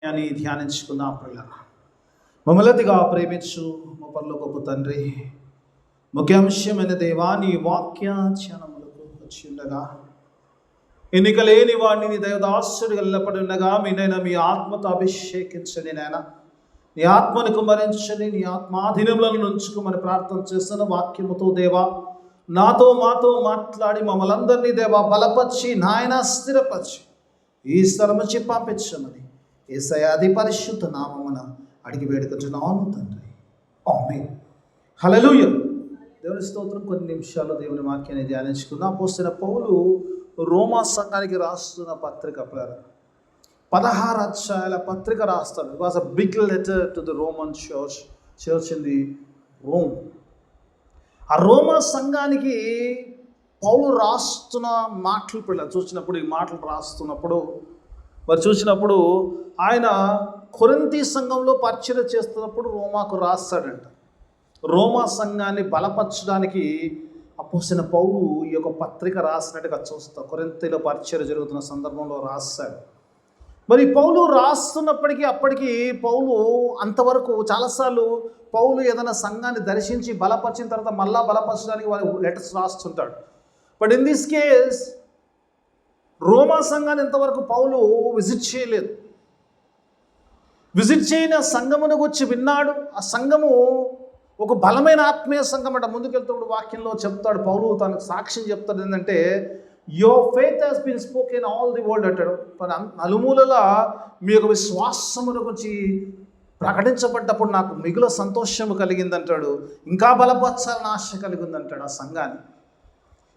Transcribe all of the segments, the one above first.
అని ధ్యానించుకుందాం. పిల్లల మమ్మల్నిగా ప్రేమించు మా పరలోకపు తండ్రి, ముఖ్యాంశమైన దేవా, నీ వాక్య ధ్యానములకు వచ్చి ఉండగా ఎన్నిక లేని వాడిని నీ దైవదాసుడు ఎల్లపడి ఉండగా మీ ఆత్మతో అభిషేకించండి నాయన. నీ ఆత్మను కుమరించండి, నీ ఆత్మాధీనములను ఉంచుకోమని ప్రార్థన చేస్తున్న వాక్యముతో దేవా నాతో మాతో మాట్లాడి మమ్మల్ని అందరినీ దేవా బలపరిచి నాయన స్థిరపరిచి ఈ స్థలం నుంచి పంపించమని యేసయ్య అతి పరిశుద్ధ నామమున అడిగి వేడుకొంచున్నాము తండ్రి. ఆమేన్. హల్లెలూయా. దేవుని స్తోత్రం. కొన్ని నిమిషాలు దేవుని వాక్యాన్ని ధ్యానించుకుందాం. అపోస్తలుడైన పౌలు రోమా సంఘానికి రాస్తున్న పత్రిక 16 అధ్యాయాల పత్రిక రాస్తాడు. It was a big letter to the Roman church in the Rome. ఆ రోమా సంఘానికి పౌలు రాస్తున్న మాటలు పిల్లలు చూసినప్పుడు, ఈ మాటలు రాస్తున్నప్పుడు చూసినప్పుడు ఆయన కొరింథీ సంఘంలో పరిచయం చేస్తున్నప్పుడు రోమాకు రాస్తాడంట. రోమా సంఘాన్ని బలపరచడానికి అపోస్తలుడైన పౌలు ఈ యొక్క పత్రిక రాసినట్టుగా చూస్తాం. కొరింథీలో పరిచయం జరుగుతున్న సందర్భంలో రాస్తాడు. మరి పౌలు రాస్తున్నప్పటికీ అప్పటికి పౌలు అంతవరకు చాలాసార్లు పౌలు ఏదైనా సంఘాన్ని దర్శించి బలపరిచిన తర్వాత మళ్ళా బలపరచడానికి వారి లెటర్స్ రాస్తుంటాడు. బట్ ఇన్ దిస్ కేస్ రోమా సంఘాన్ని ఇంతవరకు పౌలు విజిట్ చేయలేదు. విజిట్ చేయని సంఘమును గురించి విన్నాడు. ఆ సంఘము ఒక బలమైన ఆత్మీయ సంఘం అంట. ముందుకెళ్తున్నప్పుడు వాక్యంలో చెప్తాడు, పౌలు తనకు సాక్ష్యం చెప్తాడు ఏంటంటే, your faith has been spoken all the world అంటాడు. నలుమూలలా మీ యొక్క విశ్వాసమును గురించి ప్రకటించబడ్డప్పుడు నాకు మిగుల సంతోషము కలిగింది అంటాడు. ఇంకా బలపరచాలని ఆశ కలిగింది అంటాడు ఆ సంఘాన్ని.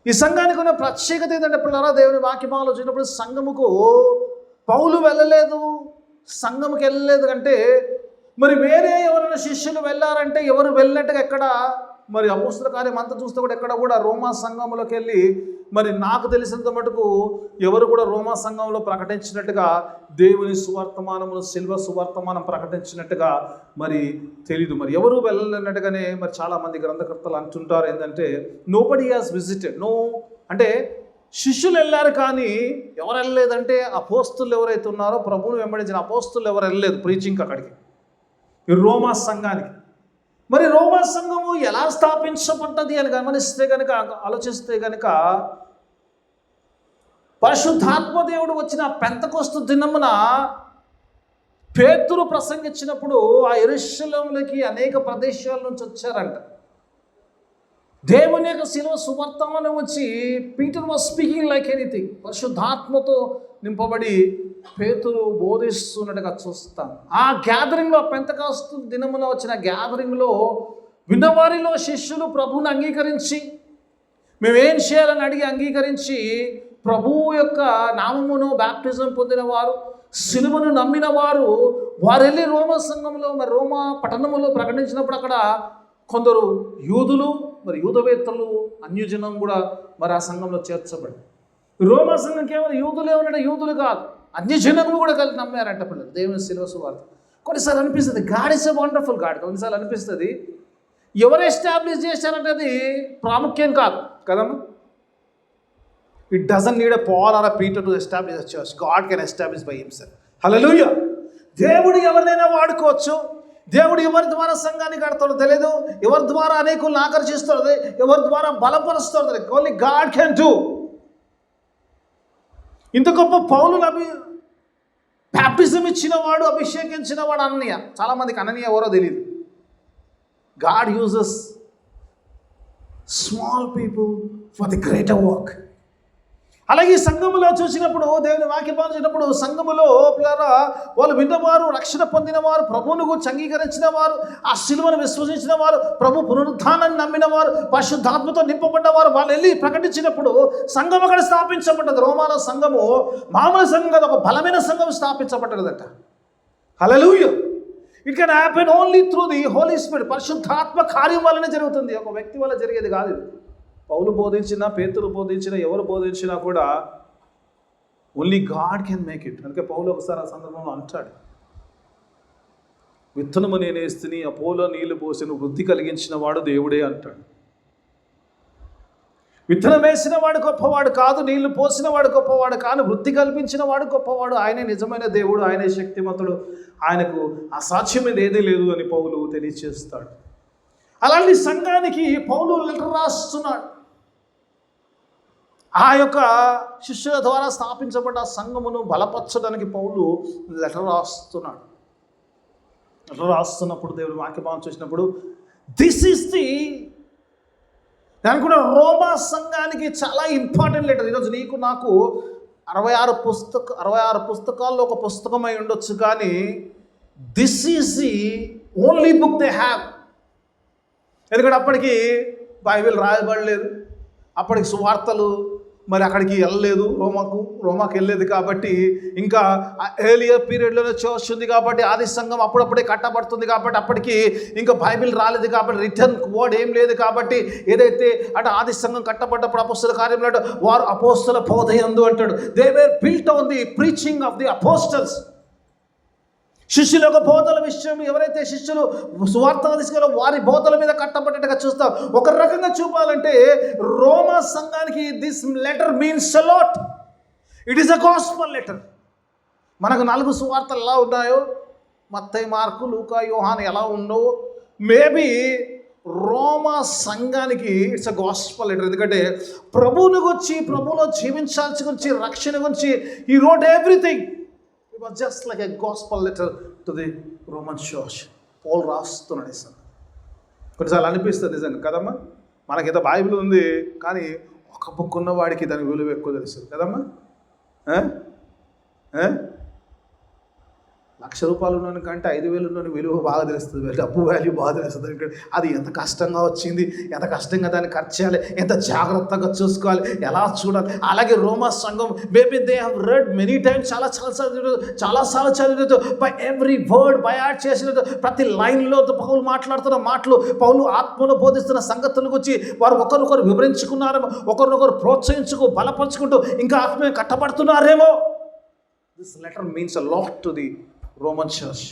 ఈ సంఘానికి ఉన్న ప్రత్యేకత ఏంటంటే పిల్లరా, దేవుని వాక్యమాలో వచ్చినప్పుడు సంఘముకు పౌలు వెళ్ళలేదు, సంఘముకి వెళ్ళలేదు అంటే మరి వేరే ఎవరైనా శిష్యులు వెళ్ళారంటే ఎవరు వెళ్ళినట్టుగా ఎక్కడ మరి అపోస్తల కార్యం అంతా చూస్తే కూడా ఎక్కడ కూడా రోమా సంఘంలోకి వెళ్ళి మరి నాకు తెలిసినంత మటుకు ఎవరు కూడా రోమా సంఘంలో ప్రకటించినట్టుగా దేవుని సువర్తమానమును సిల్వ సువర్తమానం ప్రకటించినట్టుగా మరి తెలీదు. మరి ఎవరు వెళ్ళలేనట్టుగానే మరి చాలామంది గ్రంథకర్తలు అంటుంటారు ఏంటంటే నోబడీ హాస్ విజిటెడ్. అంటే శిష్యులు వెళ్ళారు కానీ ఎవరు వెళ్ళలేదంటే అపోస్తులు ఎవరైతే ఉన్నారో ప్రభువును వెంబడించిన అపోస్తులు ఎవరు వెళ్ళలేదు ప్రీచింగ్ అక్కడికి, ఈ రోమా సంఘానికి. మరి రోమా సంఘము ఎలా స్థాపించబడ్డది అని గమనిస్తే కనుక, ఆలోచిస్తే కనుక పరిశుద్ధాత్మ దేవుడు వచ్చిన పెంతెకొస్తు దినమున పేతురు ప్రసంగించినప్పుడు ఆ యెరూషలేములోకి అనేక ప్రదేశాల నుంచి వచ్చారంట. దేవుని యొక్క శిలువ సువార్తమానం వచ్చి Peter was speaking like anything. పరిశుద్ధాత్మతో నింపబడి పేతురు బోధిస్తున్నట్టుగా చూస్తాం. ఆ గ్యాదరింగ్లో, పెంతెకొస్తు దినమున వచ్చిన గ్యాదరింగ్లో విన్నవారిలో శిష్యులు ప్రభువుని అంగీకరించి మేమేం చేయాలని అడిగి అంగీకరించి ప్రభువు యొక్క నామమును బాప్టిజం పొందిన వారు, సిలువను నమ్మిన వారు వెళ్ళి రోమా సంఘంలో మరి రోమా పట్టణములో ప్రకటించినప్పుడు అక్కడ కొందరు యూదులు మరి యూదవేత్తలు అన్యజనం కూడా మరి ఆ సంఘంలో చేర్చబడి, రోమా సంఘం కేవలం యూదులే ఉన్నాడు, యూదులు కాదు అన్యజనములు కూడా కలిసి నమ్మారంట పిల్లలు దేవుని శిలువ సువార్త. కొన్నిసార్లు అనిపిస్తుంది God is a wonderful God. కొన్నిసార్లు అనిపిస్తుంది ఎవరు ఎస్టాబ్లిష్ చేశారంటే అది ప్రాముఖ్యం కాదు కదమ్మా. It doesn't need a Paul or a Peter to establish a church. God can establish by himself. హల్లెలూయా. దేవుడు ఎవరినైనా వాడుకోవచ్చు. దేవుడు ఎవరి ద్వారా సంఘాన్ని కడతాడో తెలియదు, ఎవరి ద్వారా అనేకులను ఆకర్షిస్తాడో, ఎవరి ద్వారా బలపరుస్తాడో తెలియదు. Only God can do. ఇంత గొప్ప పౌలును బ్యాప్టిజం ఇచ్చినవాడు, అభిషేకించినవాడు అననీయ. చాలామందికి అననీయ ఎవరో తెలియదు. God uses small people for the greater work. అలాగే సంఘములో చూసినప్పుడు, దేవుని వాక్యం చూసినప్పుడు సంఘములో పిల్లరా వాళ్ళు విన్నవారు, రక్షణ పొందినవారు, ప్రభువును గురించి అంగీకరించిన వారు, ఆ సిలువను విశ్వసించిన వారు, ప్రభు పునరుద్ధానాన్ని నమ్మిన వారు, పరిశుద్ధాత్మతో నింపబడ్డవారు వాళ్ళు వెళ్ళి ప్రకటించినప్పుడు సంఘం అక్కడ స్థాపించబడ్డది. రోమాలో సంఘము మామూలు సంఘం కాదు, ఒక బలమైన సంఘం స్థాపించబడ్డదట. హల్లెలూయా. It can happen only through the Holy Spirit. పరిశుద్ధాత్మ కార్యం వల్లనే జరుగుతుంది, ఒక వ్యక్తి వల్ల జరిగేది కాదు. పౌలు బోధించినా, పేతురు బోధించినా, ఎవరు బోధించినా కూడా only God can make it. అందుకే పౌలు ఒకసారి ఆ సందర్భంలో అంటాడు, విత్తనము నేనేస్తుని అపోలో నీళ్లు పోసిన వృద్ధి కలిగించిన వాడు దేవుడే అంటాడు. విత్తనం వేసిన వాడు గొప్పవాడు కాదు, నీళ్లు పోసిన వాడు గొప్పవాడు కాదు, వృద్ధి కల్పించిన వాడు గొప్పవాడు. ఆయనే నిజమైన దేవుడు, ఆయనే శక్తిమంతుడు, ఆయనకు అసాధ్యమైనది ఏదీ లేదు అని పౌలు తెలియచేస్తాడు. అలాంటి సంఘానికి పౌలు లెటర్ రాస్తున్నాడు. ఆ యొక్క శిష్యుల ద్వారా స్థాపించబడ్డ సంఘమును బలపరచడానికి పౌలు లెటర్ రాస్తున్నాడు. లెటర్ రాస్తున్నప్పుడు దేవుడు వాక్యభావం చూసినప్పుడు దిస్ ఈస్ ది, దాని కూడా రోమా సంఘానికి చాలా ఇంపార్టెంట్ లెటర్. ఈరోజు నీకు నాకు 66 పుస్తకాల్లో ఒక పుస్తకం అయి ఉండొచ్చు, కానీ this is the only book they have. ఎందుకంటే అప్పటికి బైబిల్ రాయబడలేదు, అప్పటికి సువార్తలు మరి అక్కడికి వెళ్ళలేదు, రోమాకి వెళ్ళలేదు. కాబట్టి ఇంకా ఎర్లియర్ పీరియడ్లోనే చర్చ్ ఉంది కాబట్టి, ఆది సంఘం అప్పుడప్పుడే కట్టబడుతుంది కాబట్టి, అప్పటికి ఇంకా బైబిల్ రాలేదు కాబట్టి, రిటర్న్ వర్డ్ ఏం లేదు కాబట్టి, ఏదైతే అంటే ఆది సంఘం కట్టబడ్డప్పుడు అపోస్తల కార్యంలో వారు అపోస్తల బోధయందు అంటాడు. They were built on the preaching of the apostles. శిష్యుల యొక్క బోధల విషయం, ఎవరైతే శిష్యులు సువార్త తీసుకెళ్ళో వారి బోధల మీద కట్టబడ్డట్టుగా చూస్తాం. ఒక రకంగా చూపాలంటే రోమా సంఘానికి this letter means a lot. It is a gospel letter. మనకు 4 సువార్తలు ఎలా ఉన్నాయో, మత్తయి, మార్కు, లూకా, యోహాను ఎలా ఉండవో, మేబీ రోమా సంఘానికి ఇట్స్ అ గాస్పెల్ లెటర్. ఎందుకంటే ప్రభువుని గురించి, ప్రభువులో జీవించాల్సి గురించి, రక్షణ గురించి he wrote everything. It was just like a gospel letter to the Roman church. Paul రాస్తున్నాడు ఇస్తాను. కొన్నిసార్లు అనిపిస్తుంది నిజంగా కదమ్మా, మనకేదో బైబిల్ ఉంది కానీ ఒక బుక్ ఉన్న వాడికి దాని విలువ ఎక్కువ తెలుస్తుంది కదమ్మా. ₹1,00,000 ఉన్నోని కంటే 5,000 ఉన్నోని విలువ బాగా తెలుస్తుంది, డబ్బు వాల్యూ బాగా తెలుస్తుంది. అది ఎంత కష్టంగా వచ్చింది, ఎంత కష్టంగా దాన్ని ఖర్చు చేయాలి, ఎంత జాగ్రత్తగా చూసుకోవాలి, ఎలా చూడాలి. అలాగే రోమా సంఘం maybe they have read many times, చాలాసార్లు చదివినట్టు బై ఎవ్రీ వర్డ్ బై యాడ్ చేసినట్టు ప్రతి లైన్లో పౌలు మాట్లాడుతున్న మాటలు, పౌలు ఆత్మలో బోధిస్తున్న సంగతుల గురించి వారు ఒకరినొకరు వివరించుకున్నారేమో, ఒకరినొకరు ప్రోత్సహించుకు బలపరుచుకుంటూ ఇంకా ఆత్మీయంగా కట్టబడుతున్నారేమో. This letter means a lot to the Roman church.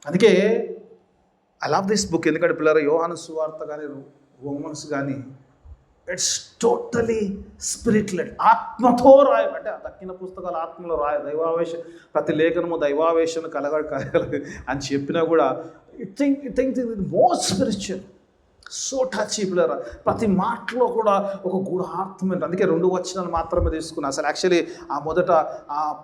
అందుకే ఐ లవ్ దిస్ బుక్. ఎందుకంటే పిల్లలు యోహాను సువార్త కానీ రోమన్స్ కానీ ఇట్స్ టోటలీ స్పిరిట్ లెడ్, ఆత్మతో రాయ. అంటే తక్కిన పుస్తకాలు ఆత్మలో రాయ, దైవావేశం, ప్రతి లేఖనము దైవావేశం కలగాలి అని చెప్పినా కూడా it most spiritual, so touch పిల్లరా. ప్రతి మాటలో కూడా ఒక గూఢార్థమైన. అందుకే 2 వచనాలు మాత్రమే తీసుకున్నాను. అసలు యాక్చువల్లీ మొదట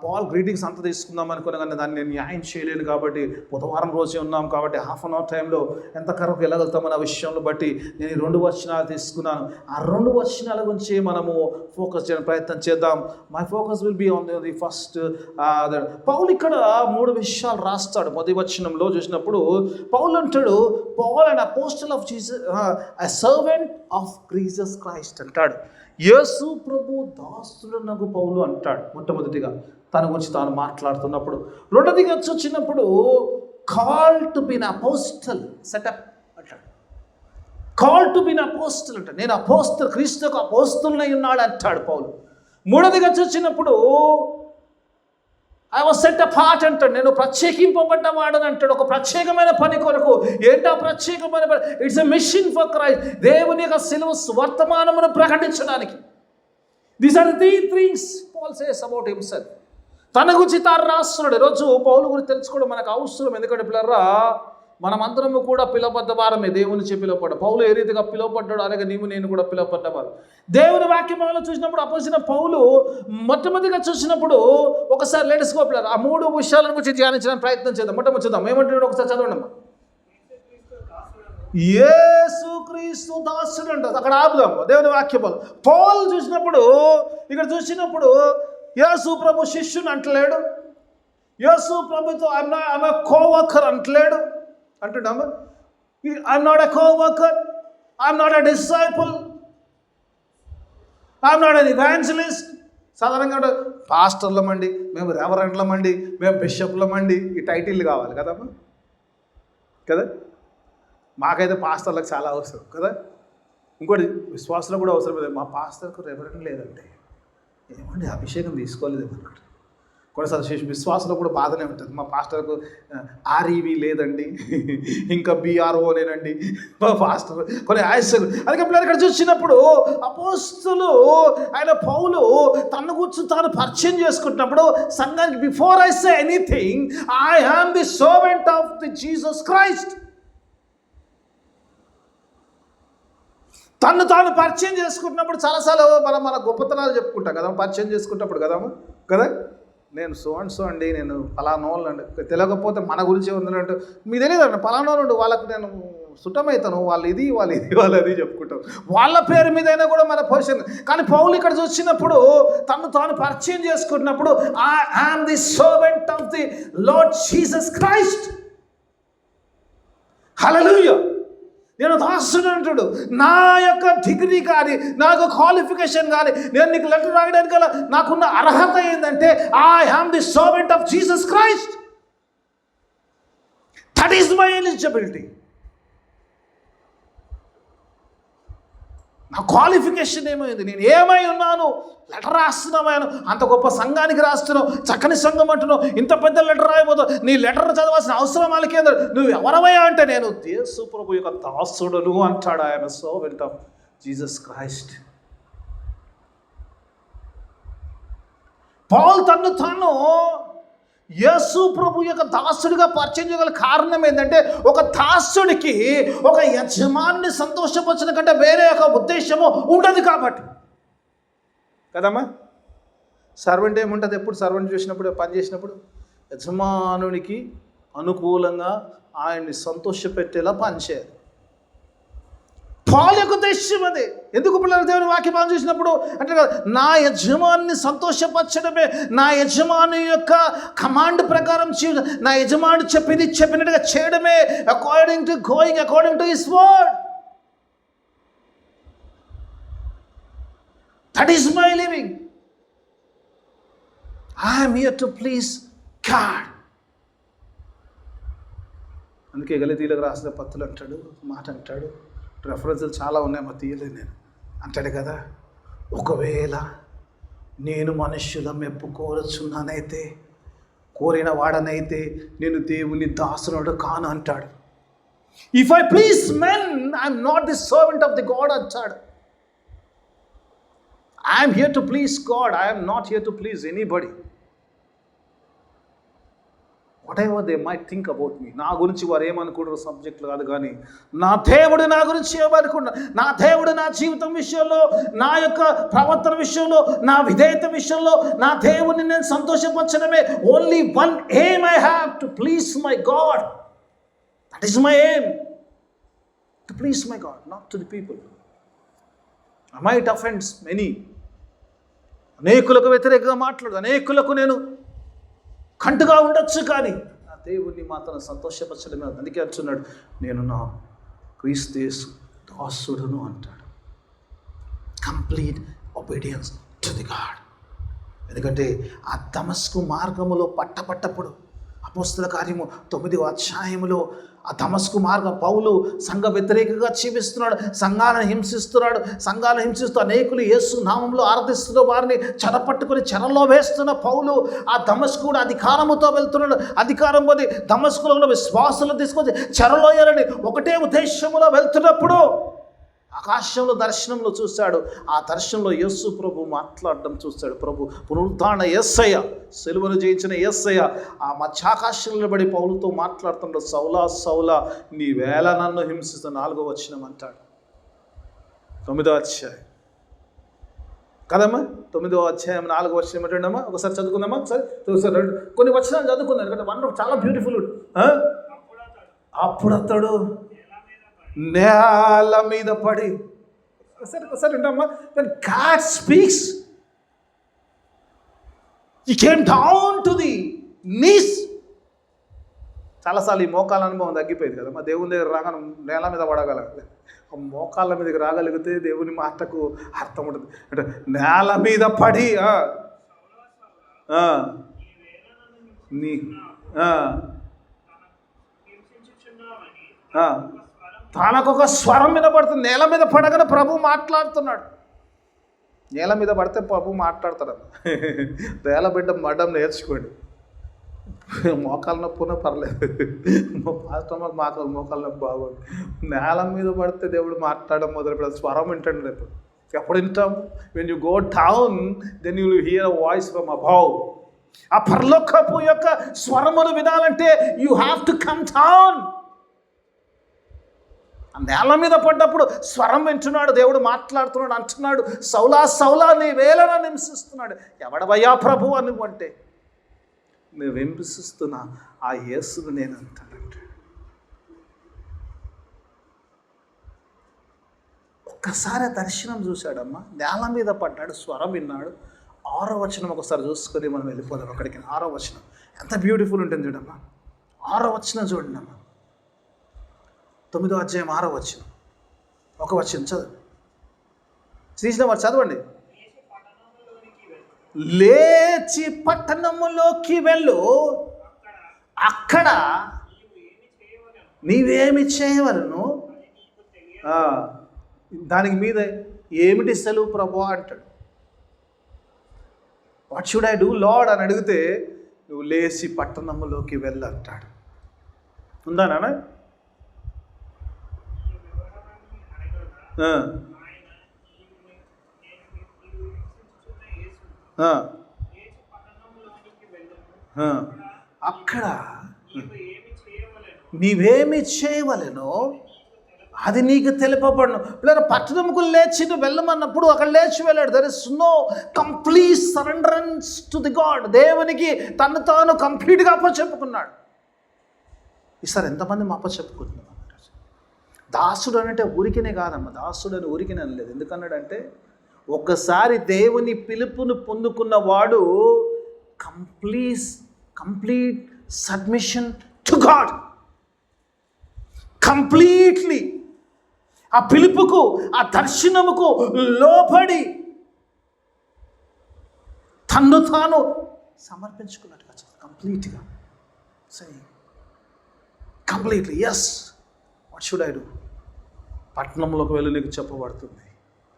పాల్ గ్రీటింగ్స్ అంతా తీసుకుందాం అనుకున్నా, కానీ దాన్ని నేను న్యాయం చేయలేను కాబట్టి, బుధవారం రోజే ఉన్నాం కాబట్టి హాఫ్ అన్ అవర్ టైంలో ఎంత కరెక్ట్ వెళ్ళగలుగుతామన్న విషయంలో బట్టి నేను 2 వచనాలు తీసుకున్నాను. ఆ 2 వచనాల గురించి మనము ఫోకస్ చేయడానికి ప్రయత్నం చేద్దాం. My focus will be on the first. పౌలు ఇక్కడ 3 విషయాలు రాస్తాడు. మొదటి వచనంలో చూసినప్పుడు పౌలు అంటాడు, Paul and apostle of Jesus, a servant of Jesus Christ అంటాడు. యేసు ప్రభు దాసుడనగు పౌలు అంటాడు. మొట్టమొదటిగా తన గురించి తాను మాట్లాడుతున్నప్పుడు. రెండోదిగా వచ్చినప్పుడు call to be an apostle, సెటప్ అంటాడు. Call to be an apostle అంటాడు. నేను అపోస్తలు, క్రీస్తుకు అపోస్తలునై ఉన్నాడు అంటాడు పౌలు. మూడోదిగా వచ్చినప్పుడు ఐ వాజ్ సెట్ అపార్ట్ అంటాడు. నేను ప్రత్యేకింపబడ్డవాడని అంటాడు, ఒక ప్రత్యేకమైన పని కొరకు. ఏంటో ప్రత్యేకమైన పని? It's a mission for Christ. దేవుని యొక్క సిలువ వర్తమానమును ప్రకటించడానికి. These are the things Paul says about himself. తన గురించి తాను రాస్తున్నాడు. ఈరోజు పౌలు గురించి తెలుసుకోవడం మనకు అవసరం. ఎందుకంటే పిల్లరా, మనమందరము కూడా పిలువబడ్డ వారమే, దేవుని నుంచి పిలువబడ్డ. పౌలు ఏ రీతిగా పిలువబడ్డాడు, అలాగే నీవు నేను కూడా పిలువబడ్డవారు. దేవుని వాక్యములను చూసినప్పుడు అపోసిన పౌలు మొట్టమొదటిగా చూసినప్పుడు ఒకసారి లేటెస్ట్ గో పిల్లలు ఆ 3 విషయాల గురించి ధ్యానించడానికి ప్రయత్నం చేద్దాం. మొట్టమొదటి చూద్దాం. ఏమంటున్నాడు ఒకసారి చదవండి అమ్మా. యేసుక్రీస్తు దాసుడు అంట. అక్కడ ఆపుదాం. దేవుని వాక్యములు పౌలు చూసినప్పుడు, ఇక్కడ చూసినప్పుడు యేసు ప్రభు శిష్యుని అంటలేడు, యేసు ప్రభుతో ఐఎమ్ ఎ కోవర్కర్ అంటలేడు. అంటున్నామా? I'm not a coworker, I'm not a disciple, I'm not an evangelist. సాధారణంగా పాస్టర్లమండి, మేము రెవరెండ్లమండి, మేము బిషప్లమండి, ఈ టైటిల్ కావాలి కదమ్మా కదా. మాకైతే పాస్టర్లకు చాలా అవసరం కదా. ఇంకోటి విశ్వాసంలో కూడా అవసరం లేదు. మా పాస్టర్కు రెవరెండ్ లేదండి, ఏమండి అభిషేకం తీసుకోలేదు అన్నట్టు. కొన్నిసార్లు విశ్వాసంలో కూడా బాధనే ఉంటుంది. మా పాస్టర్కు ఆర్ఈవి లేదండి, ఇంకా బీఆర్ఓనేనండి మా పాస్టర్ కొన్ని ఆశలు. అందుకే పిల్లలు ఇక్కడ చూసినప్పుడు అపోస్తులు ఆయన పౌలు తన గురించి తాను పరిచయం చేసుకుంటున్నప్పుడు సంఘానికి, before I say anything I am the servant of the Jesus Christ. తను తాను పరిచయం చేసుకుంటున్నప్పుడు చాలాసార్లు మన గొప్పతనాలు చెప్పుకుంటాం కదా పరిచయం చేసుకుంటున్నప్పుడు కదా నేను సో అండ్ సో అండి, నేను పలానోళ్ళు అండి. తెలియకపోతే మన గురించి ఉందంటే మీకు తెలియదండి, పలానోళ్ళు వాళ్ళకి నేను సుట్టమవుతాను, వాళ్ళు అది చెప్పుకుంటాం. వాళ్ళ పేరు మీద అయినా కూడా మన పొజిషన్. కానీ పౌలు ఇక్కడ చూసినప్పుడు తను తాను పరిచయం చేసుకుంటున్నప్పుడు I am the servant of the Lord Jesus Christ. హల్లెలూయా. నేను దాసుడు అంటాడు. నా యొక్క డిగ్రీ కానీ, నా యొక్క క్వాలిఫికేషన్ కానీ, నేను నీకు లెటర్ రాయడానికి గల నాకున్న అర్హత ఏంటంటే I am the servant of Jesus Christ. That is my eligibility. నా క్వాలిఫికేషన్ ఏమైంది, నేను ఏమై ఉన్నాను, లెటర్ రాస్తున్నాను, అంత గొప్ప సంఘానికి రాస్తున్నావు, చక్కని సంఘం అంటున్నావు, ఇంత పెద్ద లెటర్ రాయబోతావు, నీ లెటర్ చదవాల్సిన అవసరం వాళ్ళకి ఏందో, నువ్వు ఎవరవయ్యా అంటే నేను యేసు ప్రభు యొక్క దాసుడును అంటాడు. ఆయన సర్వెంట్ ఆఫ్ జీసస్ క్రైస్ట్. పౌలు తాను యేసు ప్రభు యొక్క దాసుడిగా పరిచయం చేయగల కారణం ఏంటంటే, ఒక దాసుడికి ఒక యజమాని సంతోషపరచడం కంటే వేరే ఒక ఉద్దేశము ఉండదు కాబట్టి కదమ్మా. సర్వెంట్ ఏముంటుంది, ఎప్పుడు సర్వెంట్ చేసినప్పుడు, పని చేసినప్పుడు యజమానునికి అనుకూలంగా ఆయన్ని సంతోషపెట్టేలా పనిచేయాలి. పౌలు యొక్క ఉద్దేశం అదే. ఎందుకు పిల్లలు దేవుని వాక్యం మనం చూసినప్పుడు అంటే నా యజమాని సంతోషపరచడమే, నా యజమాని యొక్క కమాండ్ ప్రకారం నా యజమాని చెప్పినట్టుగా చేయడమే, according to his word. That is my living. I am here to please God. అందుకే గలతీయులకు రాసిన పత్రులు అంటాడు, మాట అంటాడు, రెఫరెన్సులు చాలా ఉన్నాయి, మా తీయలేదు నేను, అంటాడు కదా, ఒకవేళ నేను మనుష్యుల మెప్పు కోరుచున్నానైతే, కోరిన వాడనైతే నేను దేవుని దాసునుడు కాను అంటాడు. If I please men I'm not the servant of the God అంటాడు. I'm here to please God, I'm not here to please anybody. Whatever they might think about me, నా గురించి వారు ఏమనుకుంటారు సబ్జెక్టులు కాదు, కానీ నా దేవుడు నా గురించి ఏమనుకుంటా, నా దేవుడు నా జీవితం విషయంలో, నా యొక్క ప్రవర్తన విషయంలో, నా విధేయత విషయంలో, నా దేవుడిని నేను సంతోషపరచడమే. Only one aim I have, to please my God. That is my aim, to please my God, not to the people. I might offends many. అనేకులకు వ్యతిరేకంగా మాట్లాడు, అనేకులకు నేను కంటుగా ఉండొచ్చు, కానీ నా దేవుడిని మాత్రం సంతోషపరచడమే. అందుకే అంటున్నాడు, నేను నా క్రీస్తు యేసు దాసుడును అంటాడు. Complete obedience to the God. ఎందుకంటే ఆ దమస్కు మార్గములో పట్టపట్టప్పుడు అపోస్తల కార్యము 9వ అధ్యాయములో ఆ దమస్కు మార్గం, పౌలు సంఘ వ్యతిరేకంగా జీవిస్తున్నాడు, సంఘాలను హింసిస్తూ అనేకులు యేసు నామంలో ఆరాధిస్తున్న వారిని చెరపట్టుకుని చెరలో వేస్తున్న పౌలు ఆ దమస్కుడు అధికారముతో వెళ్తున్నాడు. అధికారం పొంది దమస్కులో ఉన్న విశ్వాసులను తీసుకొచ్చి చెరలో వేయాలని ఒకటే ఉద్దేశంలో వెళ్తున్నప్పుడు ఆకాశంలో దర్శనంలో చూశాడు. ఆ దర్శనంలో యేసు ప్రభు మాట్లాడడం చూశాడు. ప్రభు పునరుద్ధారణ యేసయ్య, సిలువను జయించిన యేసయ్య ఆ మధ్యాకాశంలో నిలబడి పౌలుతో మాట్లాడుతున్నాడు. సౌలా సౌలా, నీ వేళ నన్ను హింసిస్తున్న 4వ వచనం అంటాడు. 9వ అధ్యాయం కదమ్మా, 9వ అధ్యాయం 4వ వచనం ఏంటమ్మా, ఒకసారి చదువుకుందామా, ఒకసారి కొన్ని వచనాలు చదువుకుందాం, ఎందుకంటే మనం చాలా బ్యూటిఫుల్. అప్పుడు అతడు నేల మీద పడి, సరే ఉంటామా, God speaks, he came down to the knees. చాలాసార్లు ఈ మోకాళ్ళ అనుభవం తగ్గిపోయింది కదా, మా దేవుని దగ్గర రాగా నేల మీద పడగలగాలి. మోకాళ్ళ మీదకి రాగలిగితే దేవుని మాటకు అర్థం ఉంటుంది. అంటే నేల మీద పడి తనకొక స్వరం వినపడుతుంది. నేల మీద పడగానే ప్రభు మాట్లాడుతున్నాడు. నేల మీద పడితే పాపం మాట్లాడతాడు. నేల బిడ్డ మడ్డం నేర్చుకోండి. మోకాలు నొప్పున పర్లేదు, మాకు మోకాలు నొప్పి బాగోదు. నేల మీద పడితే దేవుడు మాట్లాడడం మొదలు పెడతాడు. స్వరం వింటాడు. రేపు ఎప్పుడు వింటాము? When you go down then you will hear a voice from above. ఆ పరలోకపు యొక్క స్వరమును వినాలంటే you have to come down. ఆ నేల మీద పడ్డప్పుడు స్వరం వింటున్నాడు, దేవుడు మాట్లాడుతున్నాడు, అంటున్నాడు, సౌలా సౌలా నీ వేళన హింసిస్తున్నాడు. ఎవడవయ్యా ప్రభు అని అంటే, నువ్వు హింసిస్తున్నా ఆ యేసును నేను అంటానంట. ఒక్కసారి దర్శనం చూశాడమ్మా, నేల మీద పడ్డాడు, స్వరం విన్నాడు. 6వ వచనం ఒకసారి చూసుకొని మనం వెళ్ళిపోదాం అక్కడికి. 6వ వచనం ఎంత బ్యూటిఫుల్ ఉంటుంది చూడమ్మా. 6వ వచనం చూడండి అమ్మా. 9వ అధ్యాయం 6వ వచనం. ఒక వచనం చదువు. శ్రీకృష్ణ వారు చదవండి. లేచి పట్టణములోకి వెళ్ళు, అక్కడ నీవేమి చేయవలను. దానికి మీద ఏమిటి సెలవు ప్రభు అంటాడు. What should I do lord అని అడిగితే, నువ్వు లేచి పట్టణములోకి వెళ్ళు అంటాడు. ఉందా నాన్న? అక్కడ నీవేమి చేయవలెనో అది నీకు తెలుపబడను. లేదా పట్టణముకు లేచి నువ్వు వెళ్ళమన్నప్పుడు అక్కడ లేచి వెళ్ళాడు. There is no complete surrender to the God. దేవునికి తను తాను కంప్లీట్గా అప్పచెప్పుకున్నాడు. ఈసారి ఎంతమంది మా అప్పచెప్పుకుంటున్నాం? దాసుడు అంటే ఊరికినే కాదమ్మా. దాసుడు అని ఊరికినే అనలేదు. ఎందుకన్నాడంటే, ఒకసారి దేవుని పిలుపును పొందుకున్నవాడు complete submission to God. Completely ఆ పిలుపుకు, ఆ దర్శనముకు లోబడి తన్ను తాను సమర్పించుకున్నట్టుగా కంప్లీట్గా. సరే, completely yes, what should I do? పట్టణంలోకి వెళ్ళి నీకు చెప్పబడుతుంది.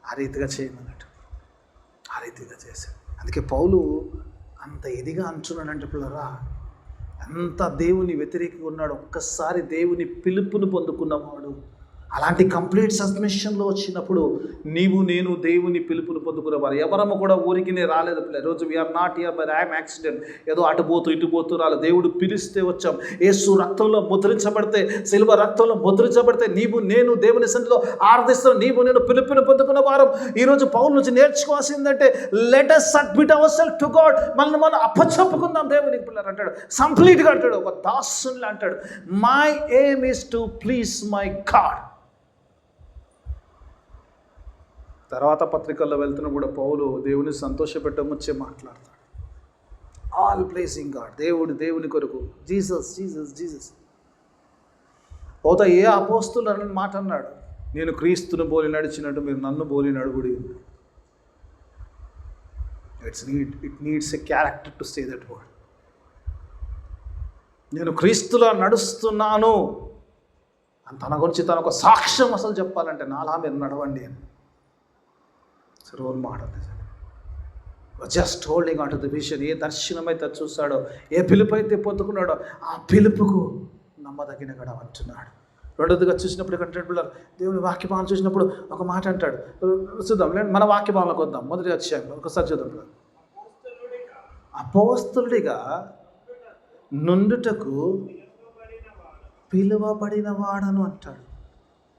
ఆ రీతిగా చేయమన్నట్టు ఆ రీతిగా చేశాడు. అందుకే పౌలు అంత ఇదిగా అంటున్నాడంటే, పిల్లరా, ఎంత దేవుని వ్యతిరేకంగా ఉన్నాడు. ఒక్కసారి దేవుని పిలుపును పొందుకున్నవాడు అలాంటి కంప్లీట్ సబ్మిషన్లో వచ్చినప్పుడు నీవు నేను దేవుని పిలుపును పొందుకునేవారు. ఎవరము కూడా ఊరికినే రాలేదు. రోజు we are not here by I'm accident. ఏదో అటు పోతూ ఇటు పోతూ రాలేదు. దేవుడు పిలిస్తే వచ్చాం. యేసు రక్తంలో ముద్రించబడితే, సిలువ రక్తంలో ముద్రించబడితే నీవు నేను దేవుని సన్నిధిలో ఆరాధిస్తాం. నీవు నేను పిలుపును పొందుకున్న వారం. ఈరోజు పౌలు నుంచి నేర్చుకోవాల్సిందంటే, let us submit ourselves to God. మనం అప్పచెప్పుకుందాం దేవునికి. పిల్లలు అంటాడు, కంప్లీట్గా అంటాడు, ఒక దాసుని అంటాడు, my aim is to please my God. తర్వాత పత్రికల్లో వెళ్తున్న కూడా పౌలు దేవుని సంతోషపెట్టమొచ్చే మాట్లాడతాడు. All placing God. దేవుని కొరకు, జీసస్ జీసస్ జీసస్. పోతా ఏ అపోస్తులు అని మాట అన్నాడు, నేను క్రీస్తును బోలి నడిచినట్టు మీరు నన్ను బోలి నడుగుడి. It needs a character to say that word. నేను క్రీస్తులా నడుస్తున్నాను అని తన గురించి తన ఒక సాక్ష్యం అసలు చెప్పాలంటే, నాలా మీరు నడవండి అని. Role model. Just holding on to the vision. ఏ దర్శనమైతే చూస్తాడో, ఏ పిలుపు అయితే పొందుకున్నాడో, ఆ పిలుపుకు నమ్మదగిన గడ అంటున్నాడు. రెండోదిగా చూసినప్పుడు కంటే పిల్లలు దేవుని వాక్యభావం చూసినప్పుడు ఒక మాట అంటాడు. చూద్దాం, మన వాక్యభావంలోకి వద్దాం. మొదటి అధ్యాయంలో ఒకసారి చూద్దాం. అపోస్తలుడిగా నుండుటకు పిలువబడిన వాడను అంటాడు.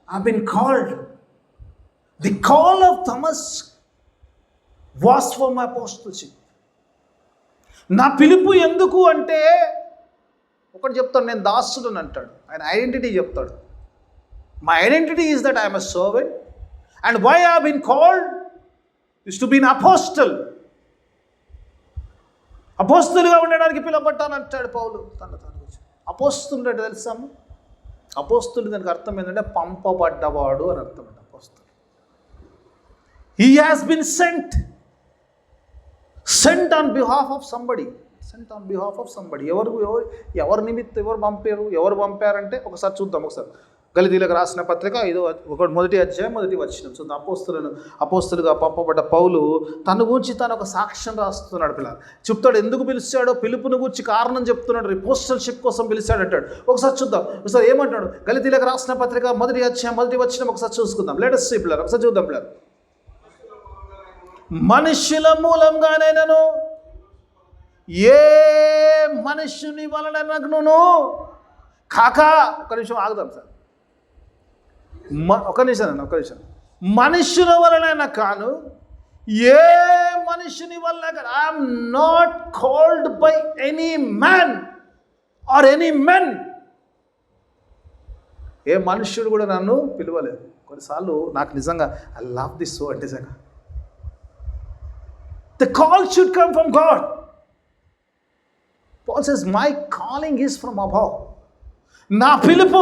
I been called. The call of Thomas was for my apostleship. నా పిలుపు ఎందుకు అంటే, ఒకటి చెప్తాడు, నేను దాసుడుని అంటాడు. ఆయన ఐడెంటిటీ చెప్తాడు. My identity is that I'm a servant and why I been called is to be an apostle. అపోస్తులుగా ఉండడానికి పిలువబడ్డాను అంటాడు పౌలు తను. అపోస్తులు అంటే తెలుసాము? అపోస్తులు దానికి అర్థం ఏంటంటే పంపబడ్డవాడు అని అర్థం అండి. అపోస్తులు, he has been sent on behalf of somebody. ఎవరు నిమిత్తం ఎవరు పంపారంటే ఒకసారి చూద్దాం. ఒకసారి గలతీయులకు రాసిన పత్రిక మొదటి అధ్యాయం 1వ వచనం. సో అపోస్తలుగా పంపబడ్డ పౌలు తన గురించి తను ఒక సాక్ష్యం రాస్తున్నాడు. పిల్లలు చెప్తాడు, ఎందుకు పిలిచాడో పిలుపుని గురించి కారణం చెప్తున్నాడు. అపోస్టల్‌షిప్ కోసం పిలిచాడు అంటాడు. ఒకసారి చూద్దాం. ఒకసారి ఏమంటాడు? గలతీయులకు రాసిన పత్రిక మొదటి అధ్యాయం 1వ వచనం ఒకసారి చూసుకుందాం. లెట్ us see పిల్లలు, ఒకసారి చూద్దాం పిల్లలు. మనుష్యుల మూలంగానైనను ఏ మనుష్యుని వలనను కాక, ఒక నిమిషం ఆగుదాం సార్, ఒక నిమిషం. మనుష్యుల వలన కాను, ఏ మనుషుని వల్ల I'm not called by any man or any men. ఏ మనుష్యుడు కూడా నన్ను పిలవలేదు. కొన్నిసార్లు నాకు నిజంగా ఐ లవ్ దిస్ వర్డ్ నిజంగా. The call should come from God. Paul says, my calling is from above. నా పిలుపు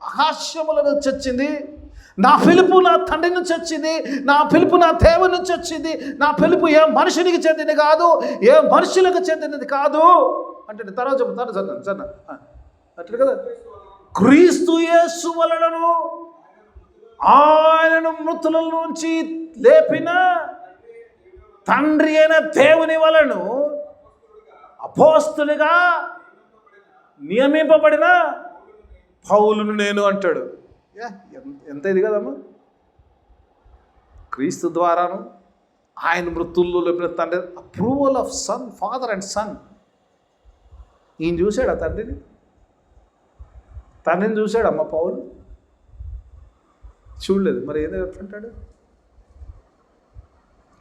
ఆకాశముల నుంచి వచ్చింది, నా పిలుపు నా తండ్రి నుంచి వచ్చింది, నా పిలుపు నా దేవుని నుంచి వచ్చింది, నా పిలుపు ఏ మనుషునికి చెందినది కాదు, ఏ మనుషులకు చెందినది కాదు అంటే తర్వాత చెప్తాను చదువు అట్లా కదా. క్రీస్తు యేసు వలనను ఆయనను మృతుల నుంచి లేపిన తండ్రి అయిన దేవుని వలను అపోస్తలుగా నియమింపబడిన పౌలును నేను అంటాడు. ఎంత ఇది కదమ్మా. క్రీస్తు ద్వారాను ఆయన మృతుల్లో లేపిన తండ్రి, approval of son, father and son. ఈయన చూశాడు ఆ తండ్రిని చూశాడు అమ్మ పౌలు చూడలేదు. మరి ఏదో ఎట్లంటాడు?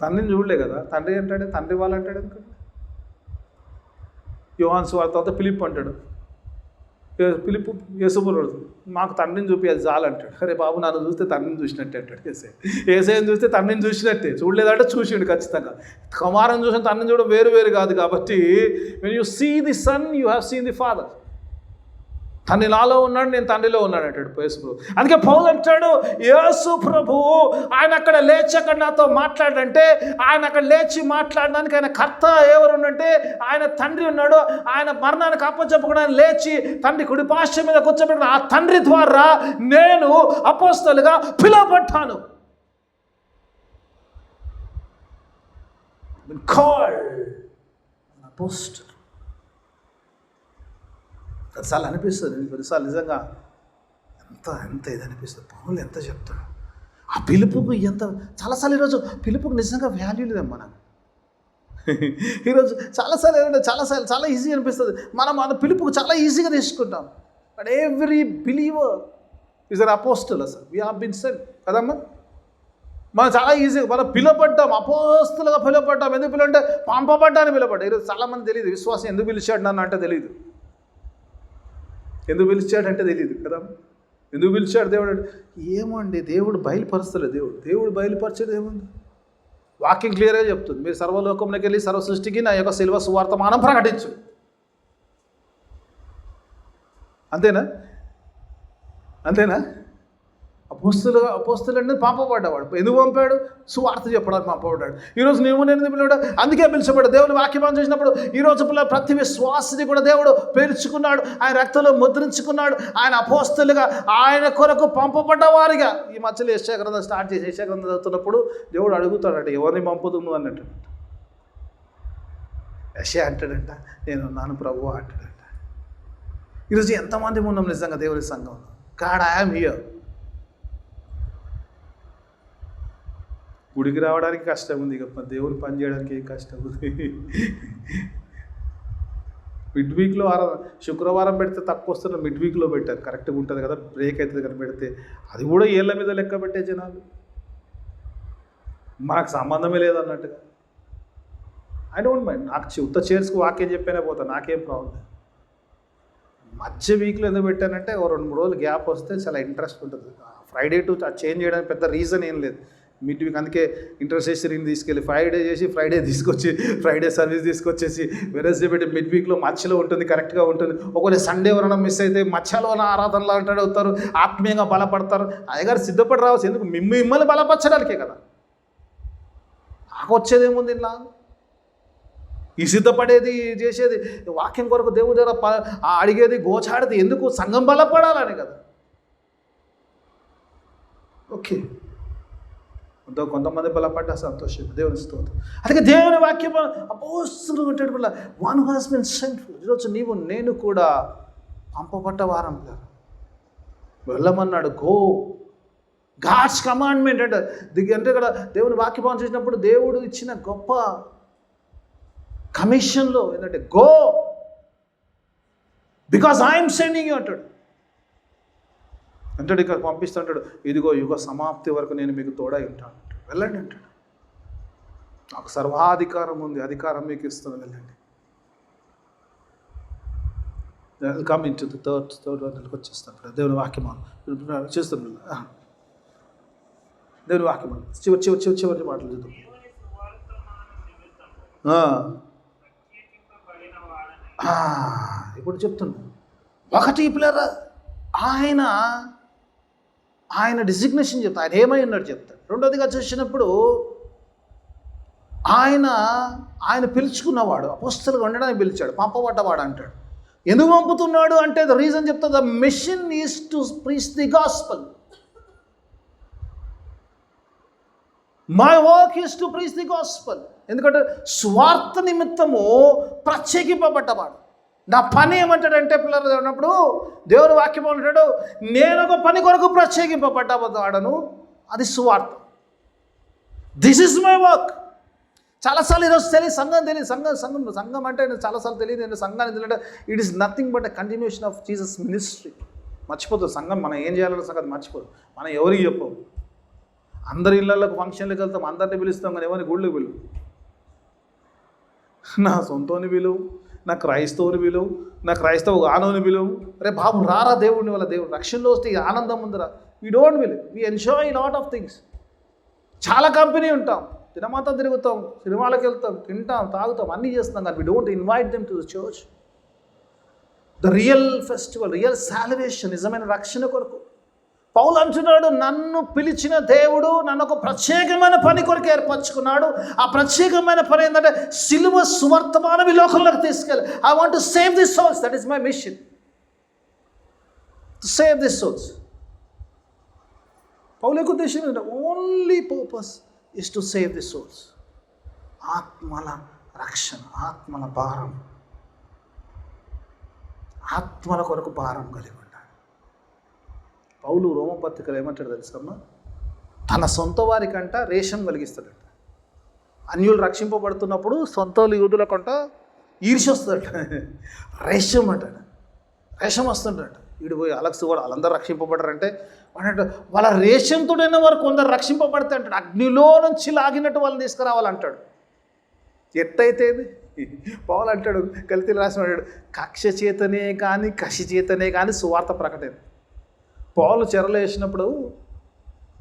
తండ్రిని చూడలే కదా. తండ్రి అంటాడు, తండ్రి వాళ్ళు అంటాడు అనుకోండి. యోహాను సువార్త తర్వాత ఫిలిప్ అంటాడు, ఫిలిప్ యేసుప్రభుడు మాకు తండ్రిని చూపి అది చాలు అంటాడు. అరే బాబు, నన్ను చూస్తే తండ్రిని చూసినట్టే అంటాడు. ఏసయ్యని చూస్తే తండ్రిని చూసినట్టే. చూడలేదంటే చూసిండు ఖచ్చితంగా. కుమారుని చూసిన తండ్రిని చూడడం వేరు కాదు. కాబట్టి when you see the son, you have seen the father. తండ్రి నాలో ఉన్నాడు, నేను తండ్రిలో ఉన్నాడు అంటాడు యేసు ప్రభు. అందుకే పౌలు అంటాడు, యేసు ప్రభు ఆయన అక్కడ లేచి అక్కడ నాతో మాట్లాడంటే, ఆయన అక్కడ లేచి మాట్లాడడానికి ఆయన కర్త ఎవరు ఉండంటే ఆయన తండ్రి ఉన్నాడు. ఆయన మరణానికి అప్పచెప్పకుండా లేచి తండ్రి కుడి పార్శ్వం మీద కూర్చోబెట్టిన ఆ తండ్రి ద్వారా నేను అపోస్తలుగా పిలువబడ్డాను. అపోస్తలు కొన్నిసార్లు అనిపిస్తుంది, కొన్నిసార్లు నిజంగా ఎంత ఇది అనిపిస్తుంది. పౌలు ఎంత చెప్తాడు ఆ పిలుపుకు, ఎంత చాలాసార్లు ఈరోజు పిలుపుకు నిజంగా వాల్యూ లేదమ్మా నాకు. ఈరోజు చాలా ఈజీ అనిపిస్తుంది. మనం మన పిలుపుకు చాలా ఈజీగా తీసుకుంటాం. But every believer is an apostle. అసలు వీ హావ్ బీన్ సెంట్ కదమ్మా. మనం చాలా ఈజీగా మనం పిలువబడ్డాం, అపోస్తలుగా పిలువబడ్డాం. ఎందుకు పిలువంటే పంపబడ్డాన్ని పిలువబడ్డా. ఈరోజు చాలామంది తెలియదు విశ్వాసం ఎందుకు పిలిచాడు నన్ను అంటే తెలియదు, ఎందుకు పిలిచాడంటే తెలియదు కదా. ఎందుకు పిలిచాడు దేవుడు అంటే ఏమో అండి, దేవుడు బయలుపరుస్తలేదు. దేవుడు బయలుపరిచేది ఏముంది? వాక్యం క్లియర్గా చెప్తుంది, మీరు సర్వలోకంలోకి వెళ్ళి సర్వ సృష్టికి నా యొక్క శిలువ సువార్తమానం ప్రకటించు. అంతేనా? అపోస్తలు అంటే పంపబడ్డవాడు. ఎందుకు పంపాడు? సువార్త చెప్పడానికి పంపబడ్డాడు. ఈరోజు నేను పిల్లడు, అందుకే పిలిచబడ్డాడు. దేవుడు వాక్యం చేసినప్పుడు ఈరోజు పిల్లలు ప్రతి విశ్వాసిని కూడా దేవుడు పిలుచుకున్నాడు, ఆయన రక్తంలో ముద్రించుకున్నాడు. ఆయన అపోస్తలుగా ఆయన కొరకు పంపబడ్డ వారిగా. ఈ మధ్యలో యెషయా గ్రంథం స్టార్ట్ చేసి యెషయా గ్రంథం చదువుతున్నప్పుడు దేవుడు అడుగుతాడట, ఎవరిని పంపుతున్నావు అన్నట్టు. యెషయా అంటాడంట, నేను ఉన్నాను ప్రభువా అంటాడంట. ఈరోజు ఎంతమంది ఉన్నాం నిజంగా దేవుని సంఘం. God I am here. గుడికి రావడానికి కష్టం ఉంది, ఇక దేవుని పని చేయడానికి ఏం కష్టం ఉంది. మిడ్ వీక్లో శుక్రవారం పెడితే తక్కువ వస్తున్న మిడ్ వీక్లో పెట్టారు, కరెక్ట్గా ఉంటుంది కదా, బ్రేక్ అవుతుంది కదా పెడితే. అది కూడా ఏళ్ళ మీద లెక్క పెట్టే జనాలు, మనకు సంబంధమే లేదన్నట్టుగా. ఐ డోంట్ మైండ్, నాకు ఉత్త చేర్చుకు వాక్యం చెప్పానే పోతా, నాకేం ప్రాబ్లం. మధ్య వీక్లో ఎందుకు పెట్టానంటే ఓ 2-3 రోజులు గ్యాప్ వస్తే చాలా ఇంట్రెస్ట్ ఉంటుంది. ఫ్రైడే టు చేంజ్ చేయడానికి పెద్ద రీజన్ ఏం లేదు. మిడ్ వీక్ అందుకే ఇంటర్సెషరీని తీసుకెళ్ళి ఫ్రైడే చేసి ఫ్రైడే తీసుకొచ్చి ఫ్రైడే సర్వీస్ తీసుకొచ్చేసి వెనస్డే పెట్టి మిడ్ వీక్లో మధ్యలో ఉంటుంది, కరెక్ట్గా ఉంటుంది. ఒకవేళ సండే ఎవరైనా మిస్ అయితే మధ్యలో ఆరాధనలు అంటాడు అవుతారు, ఆత్మీయంగా బలపడతారు. అయ్యగారు సిద్ధపడి రావచ్చు, ఎందుకు మిమ్మల్ని బలపరచడానికే కదా. నాకు వచ్చేదేముంది ఇలా ఈ సిద్ధపడేది చేసేది, వాక్యం కొరకు దేవుడి దగ్గర అడిగేది గోచాడేది ఎందుకు? సంఘం బలపడాలని కదా. ఓకే, కొంతమంది బలపడ్డా సంతోషం, దేవుని స్తోత్రం. అందుకే దేవుని వాక్యం అపోస్తలుడు ఉంటాడు పిల్ల, one who has been sent. ఈరోజు నీవు నేను కూడా పంపబడ్డ వారం వెళ్ళమన్నాడు. గో, గాడ్స్ కమాండ్మెంట్ అంటే అంటే ఇక్కడ దేవుని వాక్యం చేసినప్పుడు దేవుడు ఇచ్చిన గొప్ప కమిషన్లో ఏంటంటే go because I'm sending you అంటాడు. అంటాడు ఇక్కడ పంపిస్తుంటాడు, ఇదిగో యుగ సమాప్తి వరకు నేను మీకు తోడై ఉంటాను, వెళ్ళండి అంటాడు. నాకు సర్వాధికారం ఉంది, అధికారం మీకు ఇస్తుంది, వెళ్ళండి. Come in to the third వన్కి వచ్చేస్తాను. దేవుని వాక్యం చేస్తున్నా, దేవుని వాక్యం చివరి మాటలు చదువు. ఇప్పుడు చెప్తున్నా, ఒకటి పిల్లరా ఆయన డిజిగ్నేషన్ చెప్తాడు, ఆయన ఏమై ఉన్నాడు చెప్తాడు. రెండోదిగా చూసినప్పుడు ఆయన పిలుచుకున్నవాడు, అపోస్తలుగా ఉండడానికి పిలిచాడు, పంపబడ్డవాడు అంటాడు. ఎందుకు పంపుతున్నాడు అంటే ద రీజన్ చెప్తా, the mission is to preach the gospel. My work is to preach the gospel. ఎందుకంటే స్వార్థ నిమిత్తము ప్రత్యేకింపబడ్డవాడు. నా పని ఏమంటాడంటే పిల్లలు ఉన్నప్పుడు దేవుని వాక్యం అంటాడు, నేను ఒక పని కొరకు ప్రత్యేకింపబడ్డవాడను, అది సువార్త. This is my work. చాలాసార్లు ఈరోజు తెలియదు, సంఘం అంటే చాలాసార్లు తెలియదు. నేను సంఘాన్ని తెలియదు, it is nothing but a continuation of Jesus ministry. మర్చిపోతుంది సంఘం, మనం ఏం చేయాలన్న సంగతి మర్చిపోదు. మనం ఎవరికి చెప్పవు. అందరి ఇళ్ళకి ఫంక్షన్లకు వెళ్తాం, అందరిని పిలుస్తాం, కానీ ఎవరిని గుళ్ళకి పిలువు. నా సొంతోని పిలువు, నా క్రైస్తవుని పిలువు, నా క్రైస్తవ ఆనవుని పిలువు. రే బాబు రారా దేవుడిని వల్ల, దేవుడు రక్షణలో వస్తే ఆనందం ఉందిరా. We don't will, we enjoy lot of things. చాలా కంపెనీ ఉంటాం, దినమాతం తిరుగుతాం, సినిమాలకు వెళ్తాం, తింటాం, తాగుతాం, అన్నీ చేస్తాం, కానీ we don't invite them to the church. The real festival, real salvation, నిజమైన రక్షణ కొరకు పౌలు అంటున్నాడు, నన్ను పిలిచిన దేవుడు నన్ను ఒక ప్రత్యేకమైన పని కొరకు ఏర్పరచుకున్నాడు. ఆ ప్రత్యేకమైన పని ఏంటంటే సిలువ సువర్తమానం ఈ లోకంలోకి తీసుకెళ్ళి, I want to save this souls. That is my mission, to save this souls. పౌలు యొక్క ఉద్దేశం ఏంటంటే only purpose is to save this souls. ఆత్మల రక్షణ, ఆత్మల భారం, ఆత్మల కొరకు భారం కలిగి. పౌలు రోమపత్రికలు ఏమంటాడు తెలుసమ్మా, తన సొంత వారికంట రేషం కలిగిస్తాడట. అన్యులు రక్షింపబడుతున్నప్పుడు సొంత యూదులకంట ఈర్ష్య వస్తుందట, రేషం అంటాడు. రేషం వస్తుంటాడు. వీడు పోయి అలక్స్ కూడా వాళ్ళందరూ రక్షింపబడరంటే వాడంట, వాళ్ళ రేషంతోడైన వారు కొందరు రక్షింపబడితే అంటాడు, అగ్నిలో నుంచి లాగినట్టు వాళ్ళని తీసుకురావాలంటాడు. ఎట్టయితే పౌలు అంటాడు, గలతీలు రాసినాడు, కక్ష చేతనే కానీ కషి చేతనే కానీ సువార్త ప్రకటన. పౌలు చెరలో వేసినప్పుడు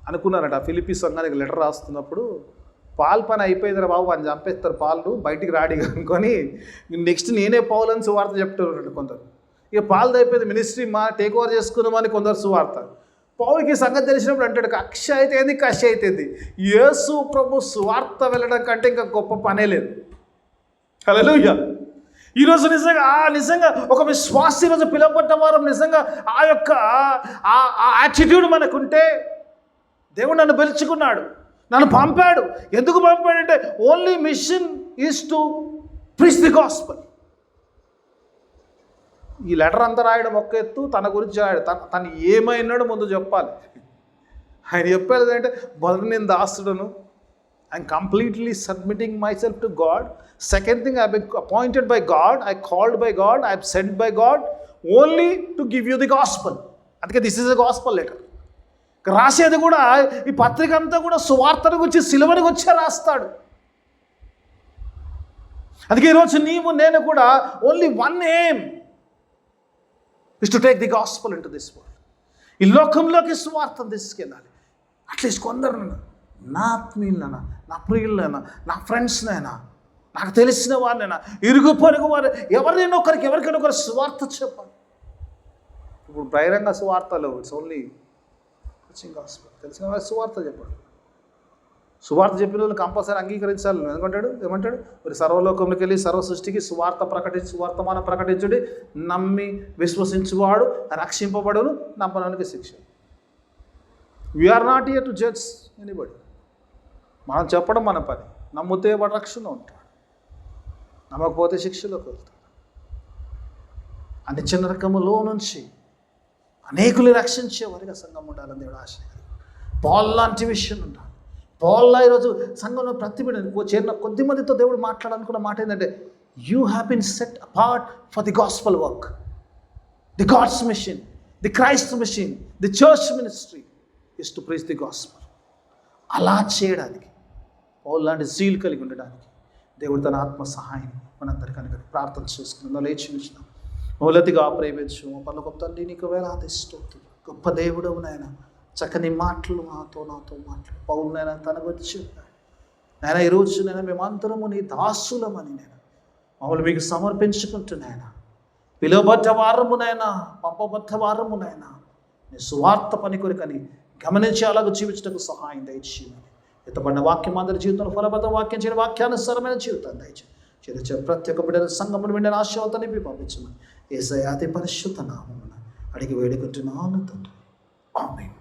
అనుకున్నారట, ఫిలిప్పీ సంఘానికి లెటర్ రాస్తున్నప్పుడు, పాలు పని అయిపోయిందిరా బాబు, అని చంపేస్తారు, పాలు బయటికి రాడి అనుకొని నెక్స్ట్ నేనే పౌలు అని సువార్త చెప్తున్నారు కొందరు. ఇక పాలు అయిపోయింది, మినిస్ట్రీ టేక్ ఓవర్ చేసుకున్నామని కొందరు సువార్త. పౌలుకి సంగతి తెలిసినప్పుడు అంటాడు, కక్ష అయితేంది కషి అయితేంది, యేసు ప్రభు సువార్త వెళ్ళడం కంటే ఇంకా గొప్ప పనే లేదు. హల్లెలూయా. ఈరోజు నిజంగా ఒక విశ్వాస ఈరోజు పిలువబడ్డ వారు నిజంగా ఆ యొక్క యాటిట్యూడ్ మనకుంటే, దేవుడు నన్ను పిలుచుకున్నాడు, నన్ను పంపాడు. ఎందుకు పంపాడంటే only mission is to preach the gospel. ఈ లెటర్ అంతా రాయడం ఒక్క ఎత్తు, తన గురించి రాయడు, తను ఏమైనాడు ముందు చెప్పాలి. ఆయన చెప్పేది ఏంటంటే, మొదటి నేను దాసుడును, I'm completely submitting myself to God. Second thing, I've been appointed by God, I called by God, I'm sent by God only to give you the gospel. అందుకే this is a gospel letter. రాసేది కూడా ఈ పత్రిక అంతా కూడా సువార్తను గురించి, సిలువను గురించి రాస్తాడు. అందుకే ఈరోజు నీవు నేను కూడా only one aim is to take the gospel in to this world. ఈ లోకంలోకి సువార్తను తీసుకెళ్ళాలి. అట్లీస్ట్ కొందరు నా ఆత్మీయులైనా, నా ప్రియులైనా, నా ఫ్రెండ్స్నైనా, నాకు తెలిసిన వారినైనా, ఇరుగు పొరుగు వారు ఎవరికైనా ఒకరు సువార్త చెప్పాలి. ఇప్పుడు బహిరంగ సువార్తలో ఇట్స్ ఓన్లీ తెలిసిన వారి సువార్త చెప్పాడు. సువార్త చెప్పిన వాళ్ళు కంపల్సరీ అంగీకరించాలి. ఏమంటాడు మరి సర్వలోకంలోకి వెళ్ళి సర్వ సృష్టికి సువార్తమానం ప్రకటించుడి, నమ్మి విశ్వసించువాడు రక్షింపబడును, నమ్మడానికి శిక్ష. We are not here to judge anybody. మనం చెప్పడం మన పని. నమ్మితే వాడు రక్షణ ఉంటాడు, నమ్మకపోతే శిక్షలోకి వెళ్తాడు. అన్ని చిన్న రకములో నుంచి అనేకులు రక్షించేవారిగా సంఘం ఉండాలని దేవుడు ఆశ. పౌలు లాంటి విషయం ఉండాలి. పౌలు ఈరోజు సంఘంలో చేరిన కొద్ది మందితో దేవుడు మాట్లాడాలనుకున్న మాట ఏంటంటే, you have been set apart for the gospel work, the God's mission, the Christ mission, the church ministry is to preach the gospel. అలా చేయడానికి, పౌలు లాంటి జీల్ కలిగి ఉండడానికి దేవుడు తన ఆత్మ సహాయం మనందరికీ అనుగ్రహించి ప్రార్థన చేసుకున్నాం. లేచి ఉంచినాం. మూలతిగా ప్రేమించు పనులు గొప్ప తండ్రి, నీకు వేలాది స్తోత్రం. గొప్ప దేవుడవు నాయన, చక్కని మాటలు నాతో మాటలు పౌలు నాయన తనకు వచ్చి నాయన ఈరోజు నేను మేమంతరము నీ దాసులమని నేను మమ్మల్ని మీకు సమర్పించుకుంటున్నాయన. పిలువబడ్డ వారము నాయన, పంపబడ్డ వారము నాయన, నీ సువార్త పని కొరకని గమనించి అలాగ జీవించడానికి సహాయం దయచేయమని. ఎత్తబడిన వాక్యం అందరి జీవితంలో ఫలబద్ధ వాక్యం చేయడం, వాక్యానుసారమైన జీవితాన్ని దయచేసి ప్రతి ఒక్క బిడ్డ సంఘమును వెంటనే ఆశీర్వాదాన్ని పంపించమని యేసయ్య అతి పరిశుద్ధ నామమున అడిగి వేడుకుంటున్నాను తండ్రి. ఆమేన్.